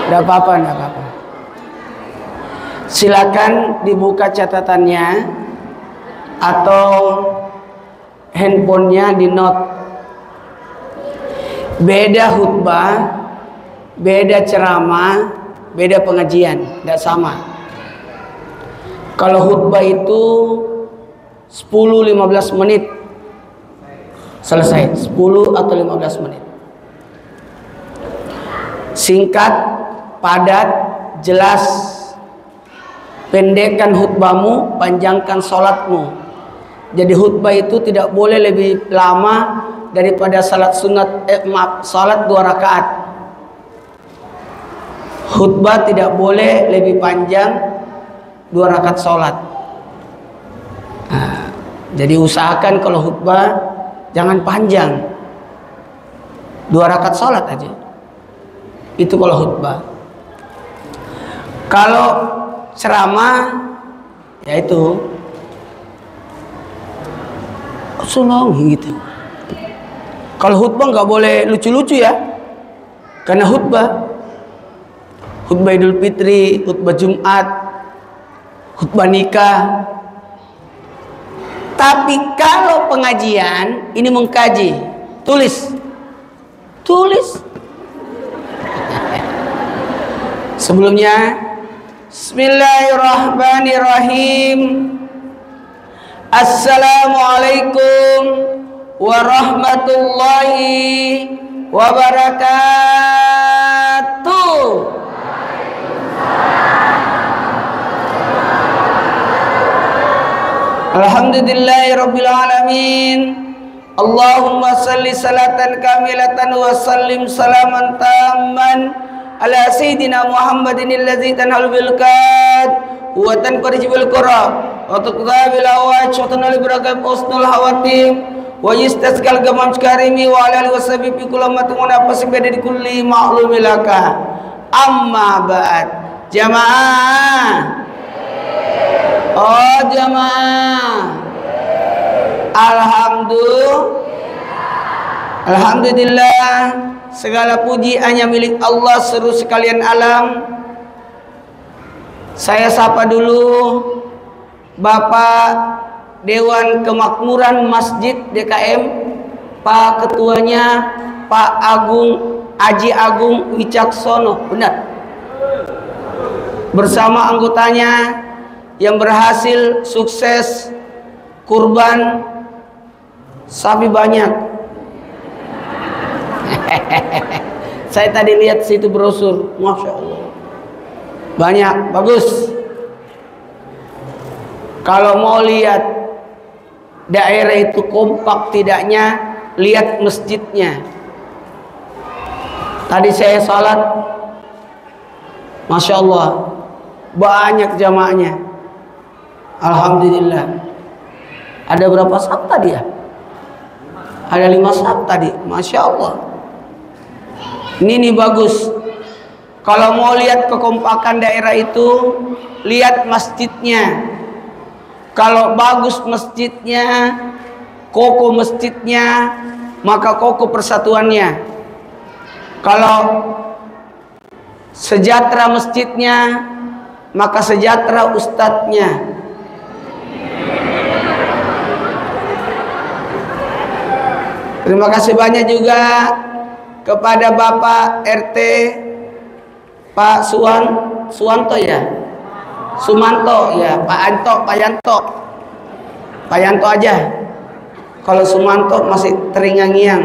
Enggak apa-apa, enggak apa-apa. Silakan dibuka catatannya atau handphonenya di note. Beda khutbah, beda ceramah, beda pengajian, tidak sama. Kalau khutbah itu 10-15 menit selesai, 10 atau 15 menit. Singkat, padat, jelas. Pendekkan khutbahmu, panjangkan sholatmu. Jadi khutbah itu tidak boleh lebih lama daripada salat sunat, salat 2 rakaat. Khutbah tidak boleh lebih panjang 2 rakaat sholat. Nah, jadi usahakan kalau khutbah jangan panjang, 2 rakaat sholat aja. Itu kalau khutbah. Kalau ceramah, yaitu sulung gitu. Kalau khutbah nggak boleh lucu-lucu ya, karena khutbah Idul Fitri, khutbah Jumat, khutbah nikah. Tapi kalau pengajian ini mengkaji, tulis. Sebelumnya, Bismillahirrahmanirrahim. Assalamualaikum warahmatullahi wabarakatuh. Alhamdulillahirabbil alamin. Allahumma salli salatan kamilatan wa sallim salaman tamman ala sayyidina Muhammadin allazi tanhalu bil kad wa tanfarij bil qura wa tuqdabil awaj wa tanal biraqab usnul hawatim wa yastasqal gamam karimi wa ala alihi washabi fi kulli matin wa nafsi bada di kulli ma'lumi laka. Amma ba'd. Jamaah. Oh jamaah. Alhamdulillah, segala puji hanya milik Allah seluruh sekalian alam. Saya sapa dulu Bapak Dewan Kemakmuran Masjid DKM, Pak Ketuanya Pak Haji Agung Wicaksono, benar, bersama anggotanya yang berhasil sukses kurban sapi banyak. Saya tadi lihat situ brosur, masya Allah, banyak, bagus. Kalau mau lihat daerah itu kompak tidaknya, lihat masjidnya. Tadi saya salat, masya Allah, banyak jamaahnya. Alhamdulillah. Ada berapa saf tadi ya? Ada 5 saf tadi, masya Allah. Ini bagus. Kalau mau lihat kekompakan daerah itu, lihat masjidnya. Kalau bagus masjidnya, kokoh masjidnya, maka kokoh persatuannya. Kalau sejahtera masjidnya, maka sejahtera ustadznya. Terima kasih banyak juga kepada Bapak RT Pak Suwanto ya, Sumanto ya, Pak Yanto aja. Kalau Sumanto masih teringang-ngiang.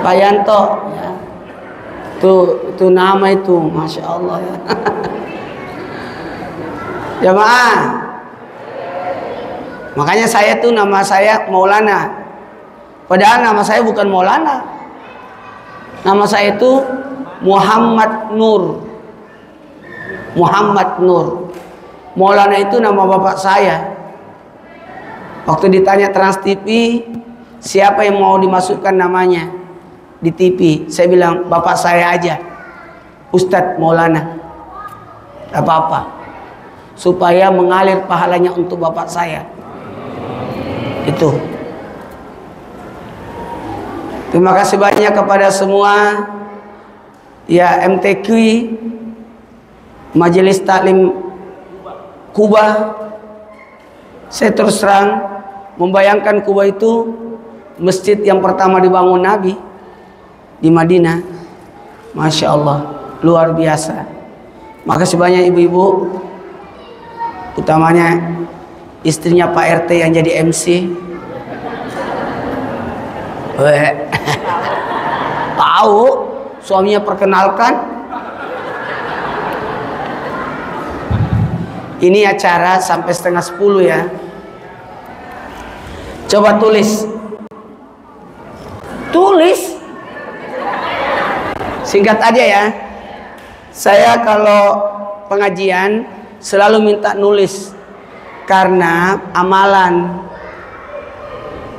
Pak Yanto ya. Itu nama itu, masya Allah ya. Jamaah. Makanya saya tuh nama saya Maulana. Padahal nama saya bukan Maulana. Nama saya itu Muhammad Nur. Muhammad Nur. Maulana itu nama bapak saya. Waktu ditanya Trans TV, siapa yang mau dimasukkan namanya di TV? Saya bilang bapak saya aja, Ustadz Maulana. Tidak apa-apa, supaya mengalir pahalanya untuk bapak saya. Itu. Terima kasih banyak kepada semua ya MTQ, Majelis Taklim Kuba. Saya terus terang membayangkan Kuba itu masjid yang pertama dibangun Nabi di Madinah. Masya Allah, luar biasa. Makasih banyak ibu-ibu, utamanya istrinya Pak RT yang jadi MC. Tahu suaminya perkenalkan. Ini acara sampai 9:30 ya. Coba tulis singkat aja ya. Saya kalau pengajian selalu minta nulis karena amalan.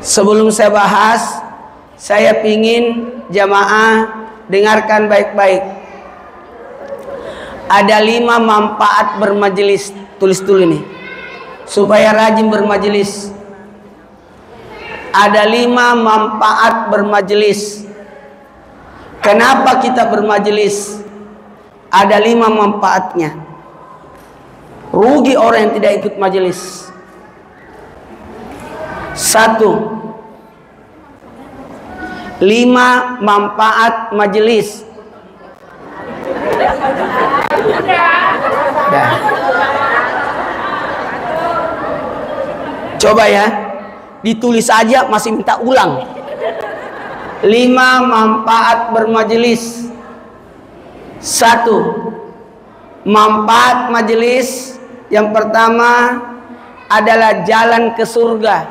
Sebelum saya bahas, saya pingin jamaah dengarkan baik-baik. Ada 5 manfaat bermajelis. Tulis dulu nih supaya rajin bermajelis. Ada 5 manfaat bermajelis. Kenapa kita bermajelis? Ada 5 manfaatnya. Rugi orang yang tidak ikut majelis. 1. 5 manfaat majelis. Coba ya, ditulis aja masih minta ulang. 5 manfaat bermajelis. 1. Manfaat majelis yang pertama adalah jalan ke surga.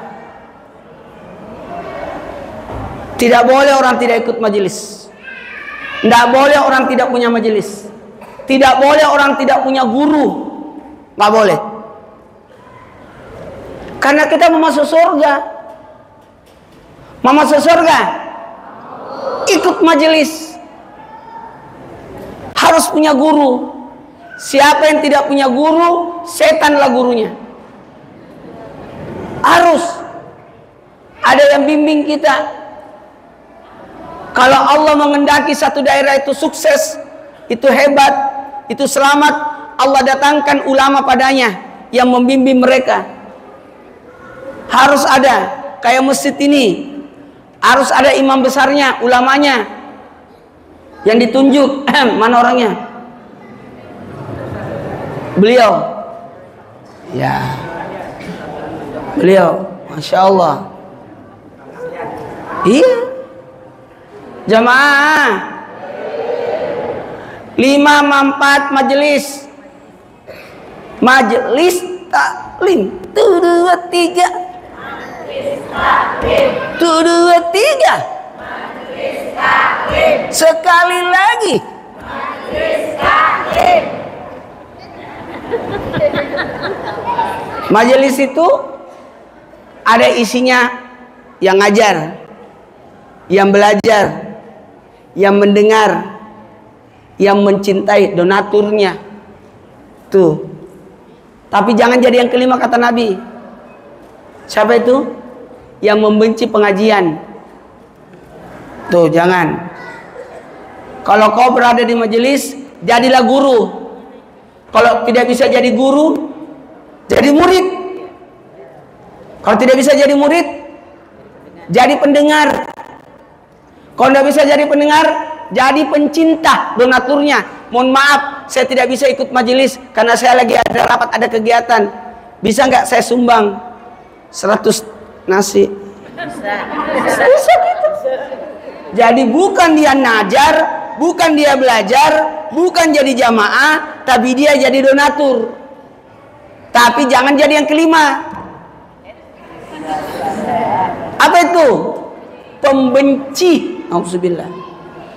Tidak boleh orang tidak ikut majelis. Tidak boleh orang tidak punya majelis. Tidak boleh orang tidak punya guru. Nggak boleh. Karena kita mau masuk surga. Mau masuk surga, ikut majelis. Harus punya guru. Siapa yang tidak punya guru, setanlah gurunya. Harus ada yang bimbing kita. Kalau Allah mengendaki satu daerah itu sukses, itu hebat, itu selamat, Allah datangkan ulama padanya yang membimbing mereka. Harus ada, kayak masjid ini, harus ada imam besarnya, ulamanya yang ditunjuk. Mana orangnya? Beliau. Ya, beliau, Masya Allah. Iya. Jamaah, 5 manfaat majelis. Majelis taklim. 1, 2, 3. 1, 2, 3. Sekali lagi. Majelis itu ada isinya yang ngajar, yang belajar, yang mendengar, yang mencintai, donaturnya. Tuh. Tapi jangan jadi yang kelima kata Nabi. Siapa itu? Yang membenci pengajian. Tuh, jangan. Kalau kau berada di majelis, jadilah guru. Kalau tidak bisa jadi guru, jadi murid. Kalau tidak bisa jadi murid, jadi pendengar. Kalau tidak bisa jadi pendengar, jadi pencinta, donaturnya. Mohon maaf, saya tidak bisa ikut majelis karena saya lagi ada rapat, ada kegiatan. Bisa nggak saya sumbang 100 nasi? Bisa gitu. Jadi bukan dia najar, bukan dia belajar, bukan jadi jamaah, tapi dia jadi donatur. Tapi jangan jadi yang kelima. Apa itu? Pembenci. Alhamdulillah.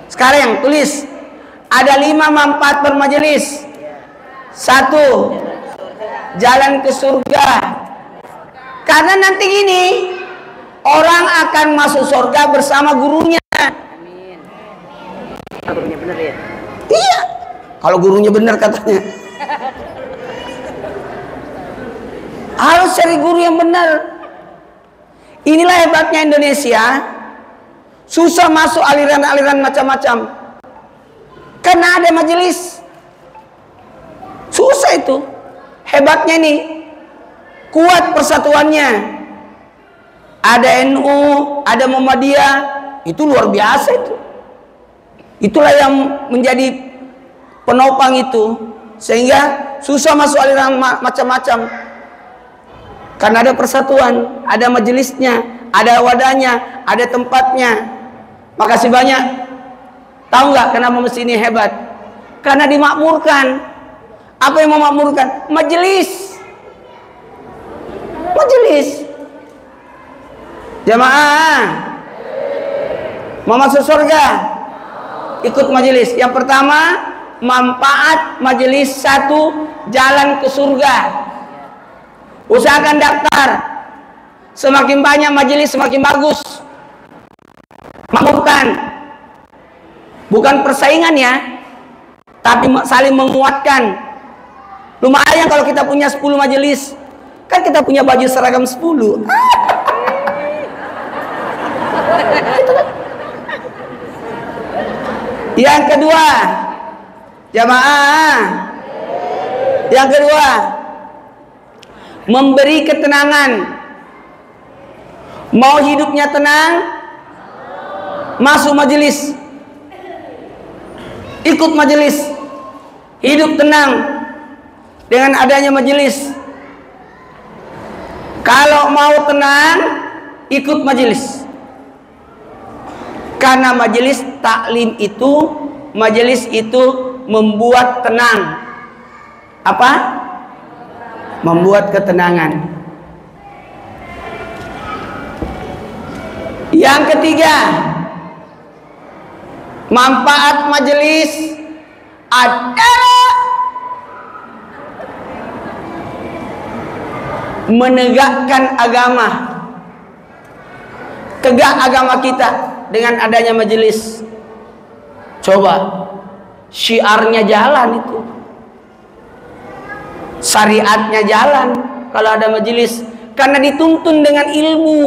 Sekarang yang tulis. Ada 5 manfaat bermajelis. 1. Jalan ke surga. Karena nanti gini, orang akan masuk surga bersama gurunya. Amin. Gurunya benar ya? Iya. Kalau gurunya benar katanya. Harus cari guru yang benar. Inilah hebatnya Indonesia. Susah masuk aliran-aliran macam-macam. Karena ada majelis. Susah itu. Hebatnya nih, kuat persatuannya. Ada NU, ada Muhammadiyah, itu luar biasa itu. Itulah yang menjadi penopang itu, sehingga susah masuk aliran macam-macam. Karena ada persatuan, ada majelisnya, ada wadahnya, ada tempatnya. Makasih banyak. Tahu nggak kenapa masjid ini hebat? Karena dimakmurkan. Apa yang memakmurkan? Majelis. Majelis. Jamaah mau masuk surga, ikut majelis. Yang pertama, manfaat majelis satu, jalan ke surga. Usahakan daftar. Semakin banyak majelis semakin bagus. Makmurkan. Bukan persaingan ya, tapi saling menguatkan. Lumayan kalau kita punya 10 majelis. Kan kita punya baju seragam 10. Yang kedua, jamaah. Yang kedua, memberi ketenangan. Mau hidupnya tenang, masuk majelis, ikut majelis, hidup tenang dengan adanya majelis. Kalau mau tenang, ikut majelis. Karena majelis taklim itu, majelis itu membuat tenang. Apa? Membuat ketenangan. Yang ketiga, manfaat majelis adalah menegakkan agama. Tegak agama kita dengan adanya majelis. Coba, syiarnya jalan itu, syariatnya jalan kalau ada majelis. Karena dituntun dengan ilmu.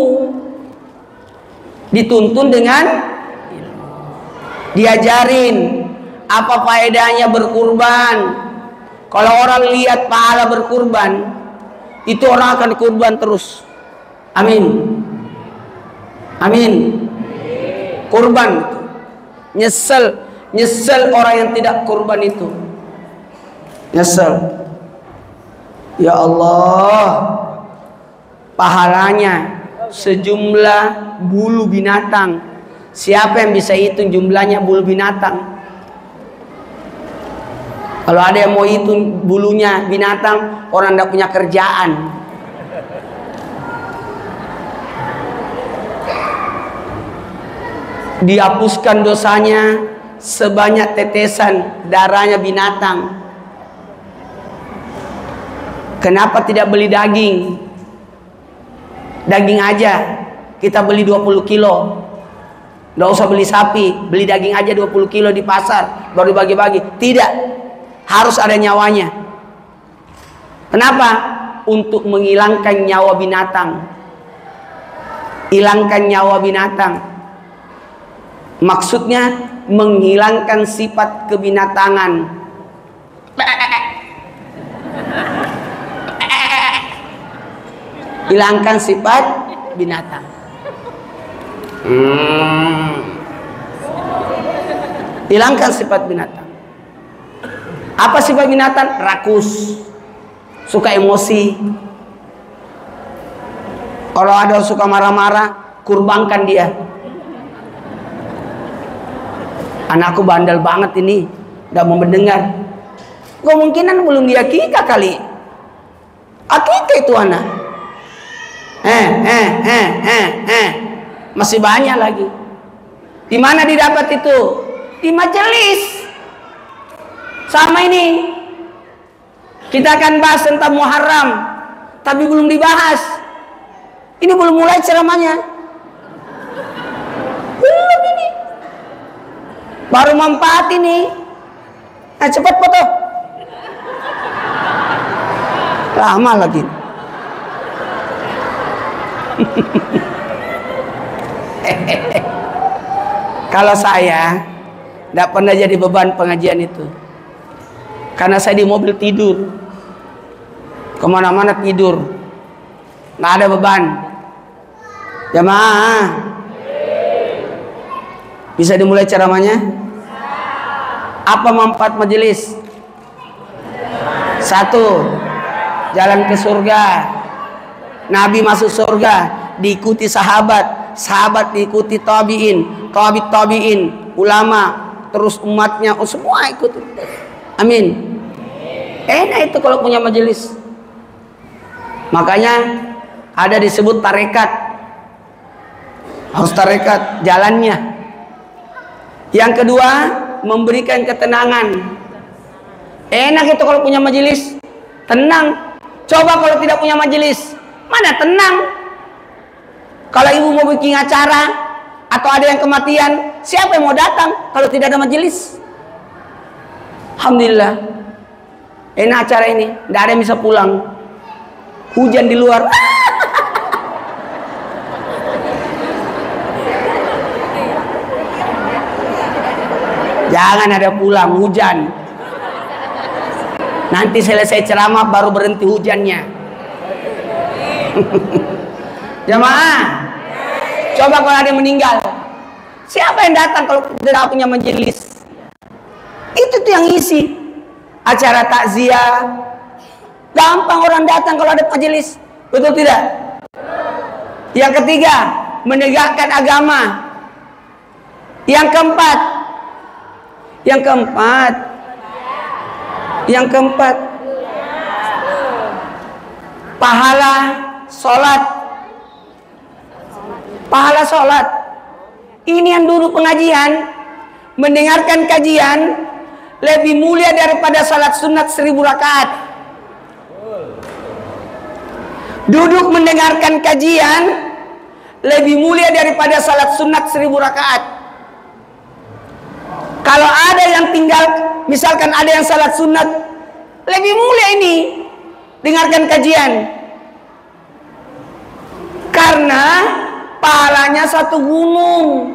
Dituntun dengan ilmu. Diajarin apa faedahnya berkurban. Kalau orang lihat pahala berkurban, itu orang akan kurban terus. Amin. Amin. Kurban. Nyesel orang yang tidak kurban itu. Nyesel. Ya Allah, pahalanya sejumlah bulu binatang. Siapa yang bisa hitung jumlahnya bulu binatang? Kalau ada yang mau hitung bulunya binatang, orang tidak punya kerjaan. Dihapuskan dosanya sebanyak tetesan darahnya binatang. Kenapa tidak beli daging? Daging aja kita beli 20 kilo. Nggak usah beli sapi, beli daging aja 20 kilo di pasar, baru dibagi-bagi. Tidak, harus ada nyawanya. Kenapa? Untuk menghilangkan nyawa binatang. Hilangkan nyawa binatang. Maksudnya menghilangkan sifat kebinatangan. Hilangkan sifat binatang. Hilangkan sifat binatang. Apa sifat binatang? Rakus, suka emosi. Kalau ada suka marah-marah, kurbankan dia. Anakku bandel banget ini, tidak mau mendengar. Kemungkinan belum dia akikah kali. Akikah itu anak. Masih banyak lagi. Di mana didapat itu? Di majelis. Sama ini. Kita akan bahas tentang Muharram, tapi belum dibahas. Ini belum mulai ceramahnya. Belum ini. Baru manfaat ini. Nah, cepat foto. Lama lagi. Kalau saya tidak pernah jadi beban pengajian itu, karena saya di mobil tidur, kemana-mana tidur, nggak ada beban. Jamaah, bisa dimulai ceramahnya? Apa manfaat majelis? 1, jalan ke surga. Nabi masuk surga diikuti sahabat, sahabat diikuti tabiin, tabiin, ulama, terus umatnya, semua ikut. Amin. Enak itu kalau punya majelis. Makanya ada disebut tarekat. Harus tarekat jalannya. Yang kedua, memberikan ketenangan. Enak itu kalau punya majelis, tenang. Coba kalau tidak punya majelis, mana tenang? Kalau ibu mau bikin acara atau ada yang kematian, siapa yang mau datang kalau tidak ada majelis? Alhamdulillah, enak acara ini, tidak ada yang bisa pulang. Hujan di luar. Jangan ada pulang, hujan. Nanti selesai ceramah baru berhenti hujannya. Jamaah, coba kalau ada yang meninggal, siapa yang datang kalau tidak punya majelis? Itu tuh yang isi acara takziah. Gampang orang datang kalau ada majelis, betul tidak? Yang ketiga, menegakkan agama. Yang keempat, pahala sholat. Pahala sholat. Ini yang dulu pengajian, mendengarkan kajian lebih mulia daripada salat sunat 1000 rakaat. Duduk mendengarkan kajian lebih mulia daripada salat sunat 1000 rakaat. Kalau ada yang tinggal, misalkan ada yang salat sunat, lebih mulia ini dengarkan kajian, karena pahalanya satu gunung.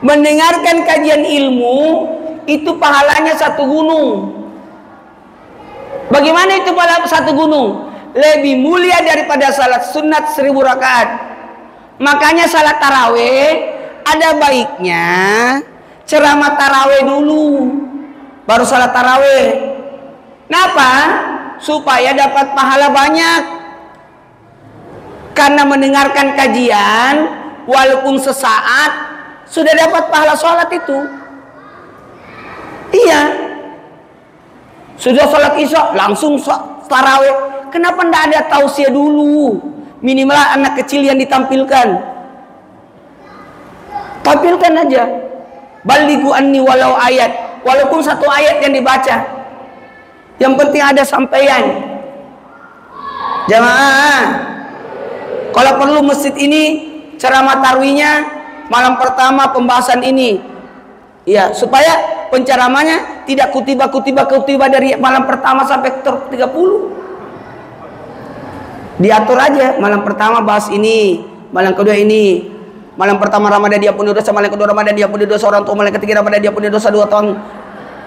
Mendengarkan kajian ilmu itu pahalanya satu gunung. Bagaimana itu pahala satu gunung? Lebih mulia daripada salat sunat 1000 rakaat. Makanya salat taraweh ada baiknya ceramah taraweh dulu, baru salat taraweh. Kenapa? Supaya dapat pahala banyak. Karena mendengarkan kajian walaupun sesaat sudah dapat pahala sholat itu. Iya. Sudah sholat isya langsung taraweh. Kenapa tidak ada tausiah dulu? Minimal anak kecil yang ditampilkan. Tampilkan aja. Balighu anni walau ayat. Walaupun satu ayat yang dibaca. Yang penting ada sampaian. Jamaah, kalau perlu masjid ini ceramah tarwihnya malam pertama pembahasan ini. Ya, supaya penceramahnya tidak kutiba dari malam pertama sampai 30. Diatur aja, malam pertama bahas ini, malam kedua ini. Malam pertama Ramadan dia punya dosa, malam kedua Ramadan dia punya dosa orang tua, malam ketiga Ramadan dia punya dosa 2 tahun.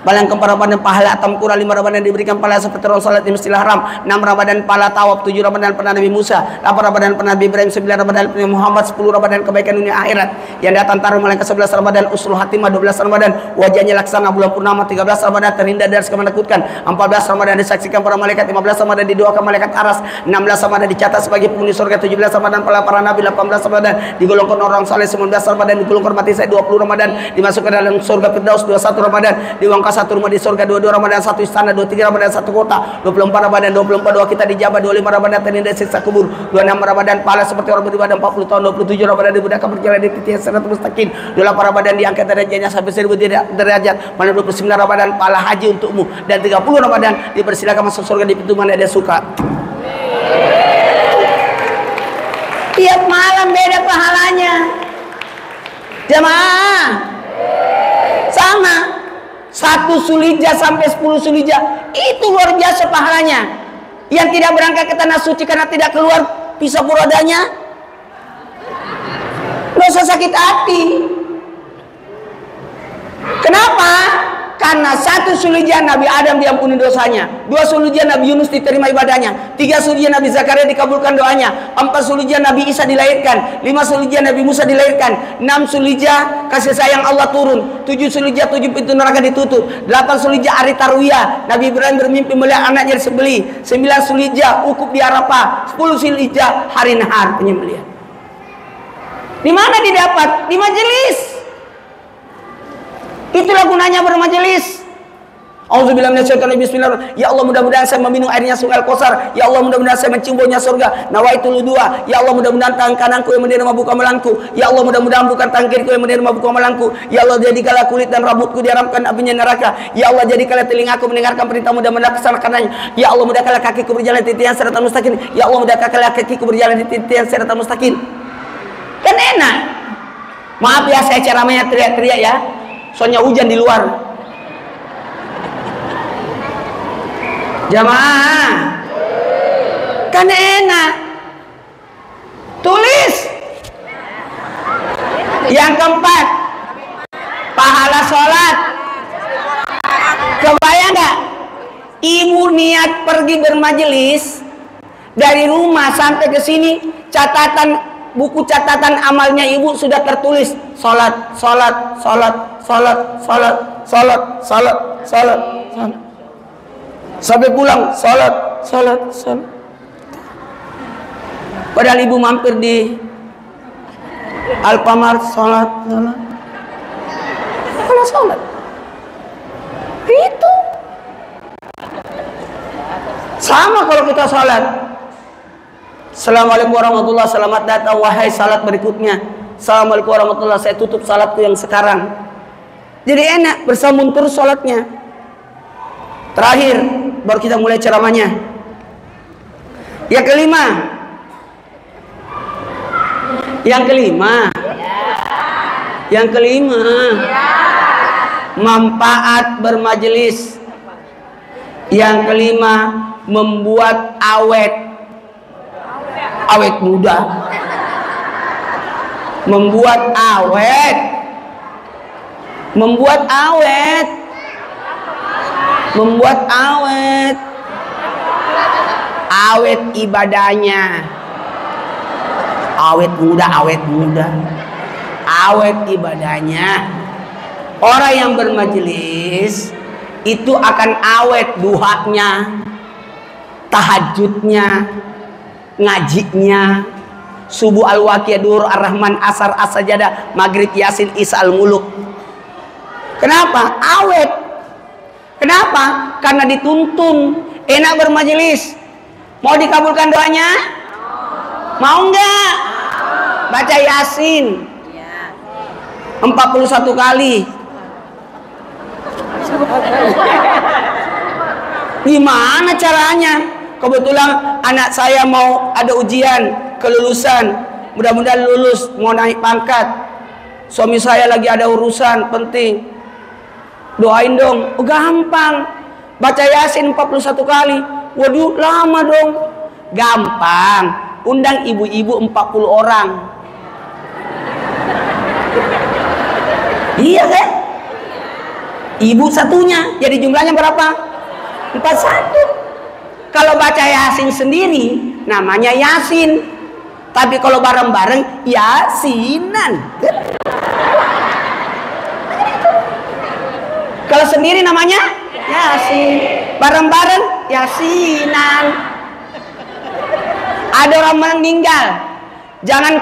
Malam keempat Ramadan pahala atam kurang, 5 Ramadan diberikan pahala seperti orang salat di Masjidil Haram, 6 Ramadan pahala tawaf, 7 Ramadan pernah Nabi Musa, 8 Ramadan pernah Nabi Ibrahim, 9 Ramadan pernah Muhammad, 10 Ramadan kebaikan dunia akhirat. Yang datang taruh malam ke-11 Ramadan usrul hatimah, 12 Ramadan wajahnya laksana bulan purnama, 13 Ramadan terhindar dari segala menakutkan, 14 Ramadan disaksikan para malaikat, 15 Ramadan didoakan malaikat aras, 16 Ramadan dicatat sebagai penghuni surga, 17 Ramadan para nabi, 18 Ramadan digolongkan orang saleh, 19 Ramadan digolongkan mati saya, 20 Ramadan dimasukkan dalam surga Firdaus, 21 Ramadan diuangkan satu rumah di surga, 22 Ramadan satu istana, 23 Ramadan satu kota, 24 Ramadan 24 doa kita dijabah, 25 Ramadan terhindar siksa kubur, 26 Ramadan pahala seperti orang beribadah 40 tahun, 27 Ramadan dimudahkan berjalan di titik sirat mustaqim, 28 Ramadan diangkat derajatnya sampai 1000 derajat, mana 29 Ramadan pahala haji untukmu, dan 30 Ramadan dipersilakan masuk surga di pintu mana dia suka. Tiap malam beda pahalanya. Jamaah sama. 1 Zulhijjah sampai 10 Zulhijjah itu luar biasa pahalanya. Yang tidak berangkat ke tanah suci karena tidak keluar pisau rodanya, nggak usah sakit hati. Kenapa? Karena 1 sulujah Nabi Adam diampuni dosanya, 2 sulujah Nabi Yunus diterima ibadahnya, 3 sulujah Nabi Zakaria dikabulkan doanya, 4 sulujah Nabi Isa dilahirkan, 5 sulujah Nabi Musa dilahirkan, 6 sulujah kasih sayang Allah turun, 7 sulujah 7 pintu neraka ditutup, 8 sulujah hari Tarwiyah Nabi Ibrahim bermimpi melihat anaknya disembelih, 9 sulujah ukuf di Arafah, 10 sulujah hari nahar penyembelihan. Di mana didapat? Di majelis. Itulah gunanya bermajelis. Auzubillahi minasyaitonir rajim. Bismillahirrahmanirrahim. Ya Allah, mudah-mudahan saya meminum airnya sungai Al-Kausar. Ya Allah, mudah-mudahan saya mencium baunya surga. Nawaitul wudhu'a. Ya Allah, mudah-mudahan tangan kananku yang menerima buku amalanku. Ya Allah, mudah-mudahan bukan tangan kiriku yang menerima buku amalanku. Ya Allah, jadikanlah kulit dan rambutku diharamkan apinya neraka. Ya Allah, jadikanlah telingaku mendengarkan perintahmu dan melaksanakannya. Ya Allah, mudahkanlah kakiku berjalan di titik yang siratan mustaqim. Ya Allah, mudahkanlah kakiku berjalan di titik yang siratan mustaqim. Kan enak. Maaf ya, saya ceramahnya teriak-teriak ya. Soalnya hujan di luar. Jamaah, kan enak. Tulis. Yang keempat, pahala sholat. Kebayang gak? Ibu niat pergi bermajelis dari rumah sampai ke sini, buku catatan amalnya ibu sudah tertulis sholat, sholat, sholat, sholat, sholat, sholat, sholat, sholat, sholat. Sampai pulang sholat, sholat, sholat. Padahal ibu mampir di Alfamart, sholat, sholat. Kalau sholat itu sama kalau kita sholat. Assalamualaikum warahmatullahi wabarakatuh. Selamat datang wahai salat berikutnya. Assalamualaikum warahmatullahi wabarakatuh. Saya tutup salatku yang sekarang. Jadi enak bersambung terus salatnya. Terakhir baru kita mulai ceramahnya. Yang kelima. Manfaat bermajelis. Yang kelima, membuat awet muda. Membuat awet ibadahnya. Awet ibadahnya. Orang yang bermajelis itu akan awet duhanya, tahajudnya, ngajinya, subuh al-waqiah, duhur ar-rahman, asar as-sajadah, maghrib yasin, isya al-muluk. Kenapa? Awet. Kenapa? Karena dituntun. Enak bermajelis. Mau dikabulkan doanya? Mau enggak? Baca Yasin 41 kali. Gimana caranya? Kebetulan anak saya mau ada ujian kelulusan, mudah-mudahan lulus, mau naik pangkat. Suami saya lagi ada urusan penting, doain dong. Oh, gampang, baca Yasin 41 kali. Waduh, lama dong. Gampang, undang ibu-ibu 40 orang. Iya kan? Ibu satunya, jadi jumlahnya berapa? 41. Kalau baca Yasin sendiri namanya Yasin, tapi kalau bareng-bareng Yasinan. Kalau sendiri namanya Yasin, bareng-bareng Yasinan. Ada orang meninggal, jangan